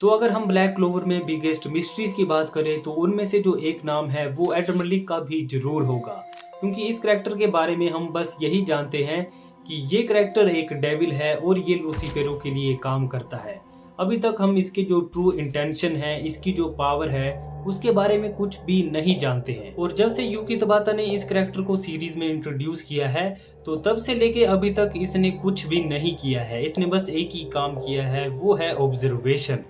तो अगर हम ब्लैक क्लोवर में बिगेस्ट मिस्ट्रीज की बात करें तो उनमें से जो एक नाम है वो एडम मलिक का भी जरूर होगा, क्योंकि इस करैक्टर के बारे में हम बस यही जानते हैं कि ये करैक्टर एक डेविल है और ये लूसीफेरो के लिए काम करता है। अभी तक हम इसके जो ट्रू इंटेंशन है, इसकी जो पावर है, उसके बारे में कुछ भी नहीं जानते हैं। और जब से यूकी तबाता ने इस करैक्टर को सीरीज में इंट्रोड्यूस किया है तो तब से लेके अभी तक इसने कुछ भी नहीं किया है। इसने बस एक ही काम किया है, वो है ऑब्जर्वेशन।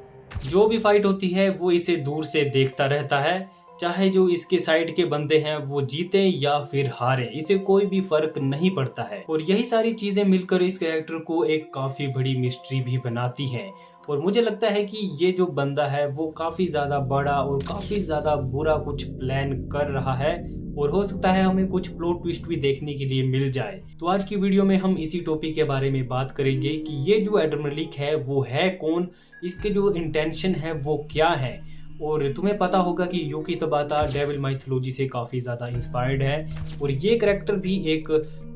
जो भी फाइट होती है वो इसे दूर से देखता रहता है, चाहे जो इसके साइड के बंदे हैं वो जीते या फिर हारे, इसे कोई भी फर्क नहीं पड़ता है। और यही सारी चीजें मिलकर इस कैरेक्टर को एक काफी बड़ी मिस्ट्री भी बनाती हैं। और मुझे लगता है कि ये जो बंदा है वो काफी ज्यादा बड़ा और काफी ज्यादा बुरा कुछ प्लान कर रहा है, और हो सकता है हमें कुछ प्लॉट ट्विस्ट भी देखने के लिए मिल जाए। तो आज की वीडियो में हम इसी टॉपिक के बारे में बात करेंगे कि ये जो एडम मलिक है वो है कौन, इसके जो इंटेंशन है वो क्या है। और तुम्हें पता होगा कि यूकी तबाता डेविल माइथोलॉजी से काफ़ी ज़्यादा इंस्पायर्ड है, और ये करैक्टर भी एक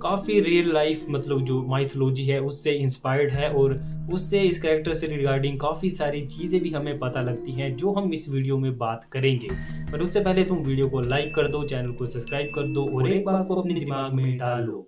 काफ़ी रियल लाइफ मतलब जो माइथोलॉजी है उससे इंस्पायर्ड है, और उससे इस करैक्टर से रिगार्डिंग काफ़ी सारी चीज़ें भी हमें पता लगती हैं जो हम इस वीडियो में बात करेंगे। पर उससे पहले तुम वीडियो को लाइक कर दो, चैनल को सब्सक्राइब कर दो और एक बात को अपने दिमाग में डाल लो।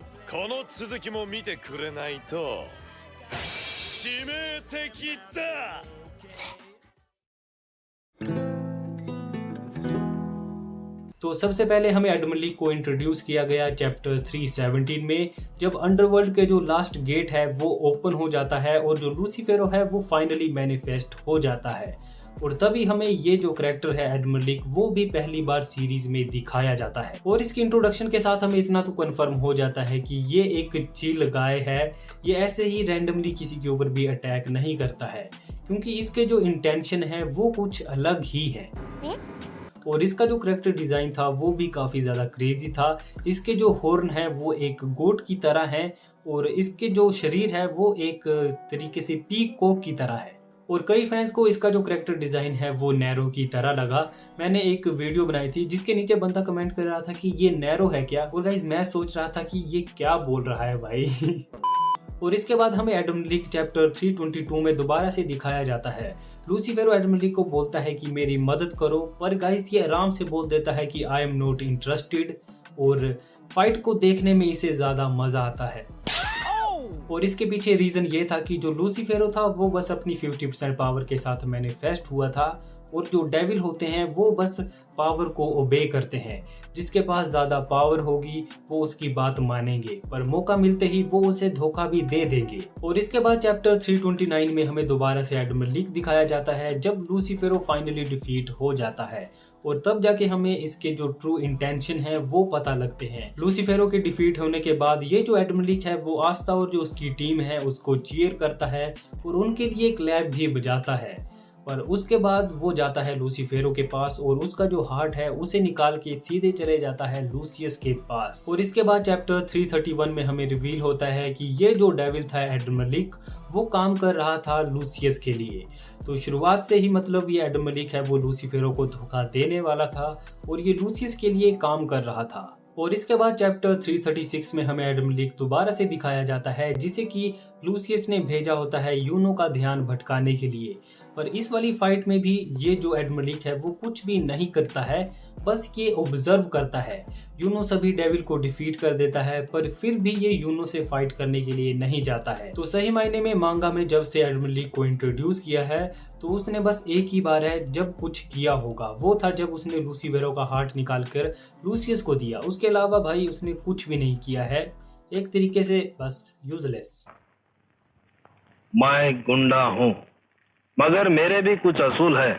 तो सबसे पहले हमें एडम मलिक को इंट्रोड्यूस किया गया चैप्टर 317 में, जब अंडरवर्ल्ड के जो लास्ट गेट है वो ओपन हो जाता है और जो लूसीफेरो है वो फाइनली मैनिफेस्ट हो जाता है। और तभी हमें ये जो करैक्टर है एडम मलिक वो भी पहली बार सीरीज में दिखाया जाता है। और इसकी इंट्रोडक्शन के साथ हमें इतना तो कंफर्म हो जाता है कि ये एक चिल गाय है, ये ऐसे ही रैंडमली किसी के ऊपर भी अटैक नहीं करता है, क्योंकि इसके जो इंटेंशन है वो कुछ अलग ही है। और इसका जो करैक्टर डिज़ाइन था वो भी काफ़ी ज़्यादा क्रेजी था। इसके जो हॉर्न है वो एक गोट की तरह है, और इसके जो शरीर है वो एक तरीके से पीकॉक की तरह है। और कई फैंस को इसका जो करैक्टर डिज़ाइन है वो नैरो की तरह लगा। मैंने एक वीडियो बनाई थी जिसके नीचे बंदा कमेंट कर रहा था कि ये नैरो है क्या, और गाइस मैं सोच रहा था कि ये क्या बोल रहा है भाई। और इसके बाद हमें एडम मलिक चैप्टर 322 में दोबारा से दिखाया जाता है। लूसीफेरो एडम मलिक को बोलता है कि मेरी मदद करो, पर गाइस ये आराम से बोल देता है कि आई एम नॉट इंटरेस्टेड, और फाइट को देखने में इसे ज़्यादा मज़ा आता है। और इसके पीछे रीज़न ये था कि जो लूसीफेरो था वो बस अपनी 50% पावर के साथ मैनिफेस्ट हुआ था, और जो डेविल होते हैं वो बस पावर को ओबे करते हैं। जिसके पास ज़्यादा पावर होगी वो उसकी बात मानेंगे, पर मौका मिलते ही वो उसे धोखा भी दे देंगे। और इसके बाद चैप्टर 329 में हमें दोबारा से एडम मलिक दिखाया जाता है, जब लूसीफेरो फाइनली डिफीट हो जाता है, और तब जाके हमें इसके जो ट्रू इंटेंशन है वो पता लगते हैं। लूसीफेरो के डिफीट होने के बाद ये जो एडम मलिक है वो आस्था और जो उसकी टीम है उसको चीयर करता है और उनके लिए क्लैप भी बजाता है। पर उसके बाद वो जाता है लूसीफेरो के पास, और उसका जो हार्ट है उसे निकाल के सीधे चले जाता है लूसियस के पास। और इसके बाद चैप्टर 331 में हमें रिवील होता है कि ये जो डेविल था एडम मलिक वो काम कर रहा था लूसियस के लिए। तो शुरुआत से ही मतलब ये एडम मलिक है वो लूसीफेरो को धोखा देने वाला था, और ये लूसियस के लिए काम कर रहा था। और इसके बाद चैप्टर 336 में हमें एडम मलिक दोबारा से दिखाया जाता है, जिसे कि लूसियस ने भेजा होता है यूनो का ध्यान भटकाने के लिए। पर इस वाली फाइट में भी ये जो एडम मलिक है वो कुछ भी नहीं करता है, बस ये ऑब्जर्व करता है। यूनो सभी डेविल को डिफीट कर देता है, पर फिर भी ये यूनो से फाइट करने के लिए नहीं जाता है। तो सही मायने में मांगा में जब से एडम मलिक को इंट्रोड्यूस किया है तो उसने बस एक ही बार है जब कुछ किया होगा, वो था जब उसने लूसीफेरो का हार्ट निकाल कर लूसियस को दिया। उसके अलावा भाई उसने कुछ भी नहीं किया है, एक तरीके से बस यूजलेस। मैं गुंडा हूँ मगर मेरे भी कुछ असूल है।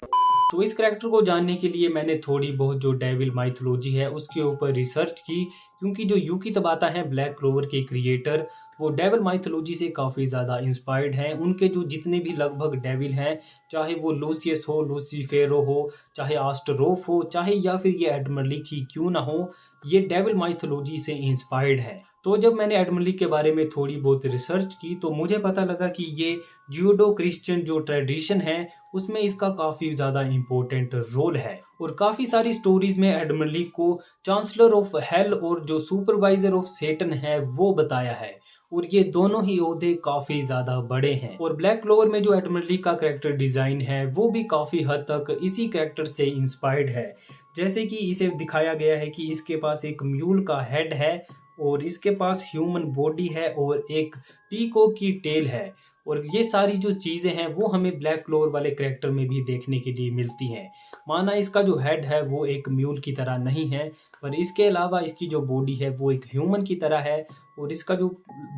तो इस करैक्टर को जानने के लिए मैंने थोड़ी बहुत जो डेविल माइथोलॉजी है उसके ऊपर रिसर्च की, क्योंकि जो यूकी तबाता है ब्लैक क्लोवर के क्रिएटर वो डेविल माइथोलॉजी से काफ़ी ज़्यादा इंस्पायर्ड हैं। उनके जो जितने भी लगभग डेविल हैं, चाहे वो लूसियस हो, लूसीफेरो हो, चाहे आस्टरोफ हो, चाहे या फिर ये एडम मलिक ही क्यों ना हो, ये डेविल माइथोलॉजी से इंस्पायर्ड है। तो जब मैंने एडम मलिक के बारे में थोड़ी बहुत रिसर्च की तो मुझे पता लगा कि ये जूडो क्रिश्चियन जो ट्रेडिशन है उसमें इसका काफ़ी ज़्यादा इम्पोर्टेंट रोल है। और काफ़ी सारी स्टोरीज में एडम मलिक को चांसलर ऑफ हेल और जो सुपरवाइजर ऑफ सेटन है वो बताया है। और ये दोनों ही ओहदे काफी ज्यादा बड़े हैं। और ब्लैक क्लोवर में जो एडमिरल ली का कैरेक्टर डिजाइन है वो भी काफी हद तक इसी कैरेक्टर से इंस्पायर्ड है। जैसे कि इसे दिखाया गया है कि इसके पास एक म्यूल का हेड है और इसके पास ह्यूमन बॉडी है और एक पीकॉक की टेल है। और ये सारी जो चीज़ें हैं वो हमें ब्लैक क्लोवर वाले कैरेक्टर में भी देखने के लिए मिलती हैं। माना इसका जो हेड है वो एक म्यूल की तरह नहीं है, पर इसके अलावा इसकी जो बॉडी है वो एक ह्यूमन की तरह है और इसका जो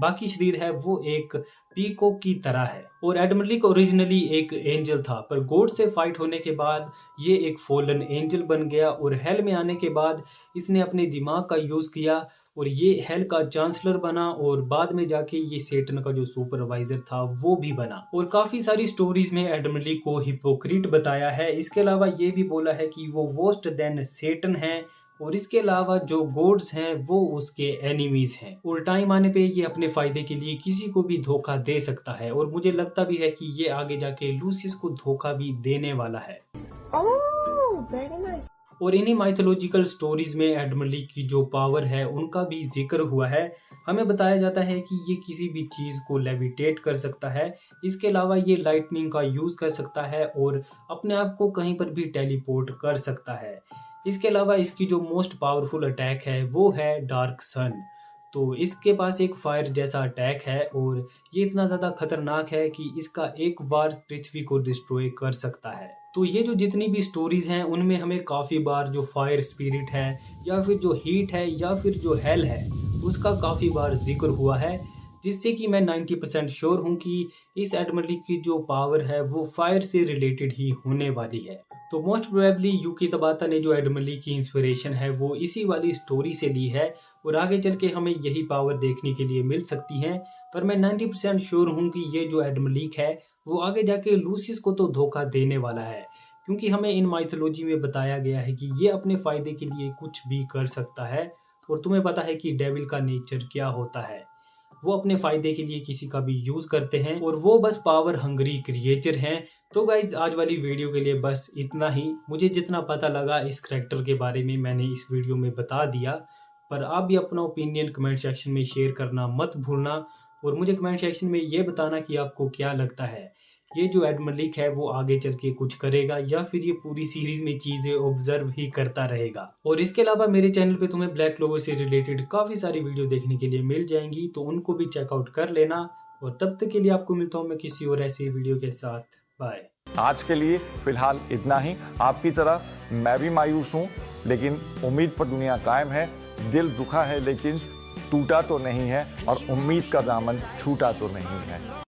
बाकी शरीर है वो एक पीकॉक की तरह है। और एडमिरल ली ओरिजिनली एक एंजल था, पर गॉड से फाइट होने के बाद ये एक फॉलन एंजल बन गया और हेल में आने के बाद इसने अपने दिमाग का यूज़ किया और ये हेल का चांसलर बना और बाद में जाके ये सेटन का जो सुपरवाइजर था वो भी बना। और काफ़ी सारी स्टोरीज में एडमिरल ली को हिपोक्रीट बताया है। इसके अलावा ये भी बोला है कि वो वर्स्ट देन सेटन है और इसके अलावा जो गॉड्स हैं वो उसके एनिमीज हैं और टाइम आने पे ये अपने फायदे के लिए किसी को भी धोखा दे सकता है। और मुझे लगता भी है कि ये आगे जाके लूसियस को धोखा भी देने वाला है। very nice. और इन्हीं माइथोलॉजिकल स्टोरीज में एडमिरल ली की जो पावर है उनका भी जिक्र हुआ है। हमें बताया जाता है कि ये किसी भी चीज़ को लेविटेट कर सकता है। इसके अलावा ये लाइटनिंग का यूज़ कर सकता है और अपने आप को कहीं पर भी टेलीपोर्ट कर सकता है। इसके अलावा इसकी जो मोस्ट पावरफुल अटैक है वो है डार्क सन। तो इसके पास एक फायर जैसा अटैक है और ये इतना ज़्यादा खतरनाक है कि इसका एक बार पृथ्वी को डिस्ट्रॉय कर सकता है। तो ये जो जितनी भी स्टोरीज हैं उनमें हमें काफ़ी बार जो फायर स्पिरिट है या फिर जो हीट है या फिर जो हेल है उसका काफ़ी बार जिक्र हुआ है, जिससे कि मैं 90% श्योर हूँ कि इस एडमिरल ली की जो पावर है वो फायर से रिलेटेड ही होने वाली है। तो मोस्ट प्रोबेबली यूकी तबाता ने जो एडमिरल ली की इंस्पिरेशन है वो इसी वाली स्टोरी से ली है और आगे चल के हमें यही पावर देखने के लिए मिल सकती है। पर मैं 90% श्योर हूँ कि ये जो एडमिरल ली है वो आगे जाके लूसियस को तो धोखा देने वाला है, क्योंकि हमें इन माइथोलॉजी में बताया गया है कि ये अपने फ़ायदे के लिए कुछ भी कर सकता है। और तुम्हें पता है कि डेविल का नेचर क्या होता है, वो अपने फ़ायदे के लिए किसी का भी यूज़ करते हैं और वो बस पावर हंगरी क्रिएचर हैं। तो गाइज आज वाली वीडियो के लिए बस इतना ही। मुझे जितना पता लगा इस करैक्टर के बारे में मैंने इस वीडियो में बता दिया, पर आप भी अपना ओपिनियन कमेंट सेक्शन में शेयर करना मत भूलना और मुझे कमेंट सेक्शन में ये बताना कि आपको क्या लगता है, ये जो एडमिरल ली है वो आगे चल के कुछ करेगा या फिर ये पूरी सीरीज में चीज़ें ऑब्जर्व ही करता रहेगा। और इसके अलावा मेरे चैनल पे तुम्हें ब्लैक क्लोवर से रिलेटेड काफ़ी सारी वीडियो देखने के लिए मिल जाएंगी, तो उनको भी चेकआउट कर लेना। और तब तक के लिए आपको मिलता हूँ मैं किसी और ऐसी वीडियो के साथ। बाय। आज के लिए फिलहाल इतना ही। आपकी तरह मैं भी मायूस हूँ, लेकिन उम्मीद पर दुनिया कायम है। दिल दुखा है लेकिन टूटा तो नहीं है और उम्मीद का दामन छूटा तो नहीं है।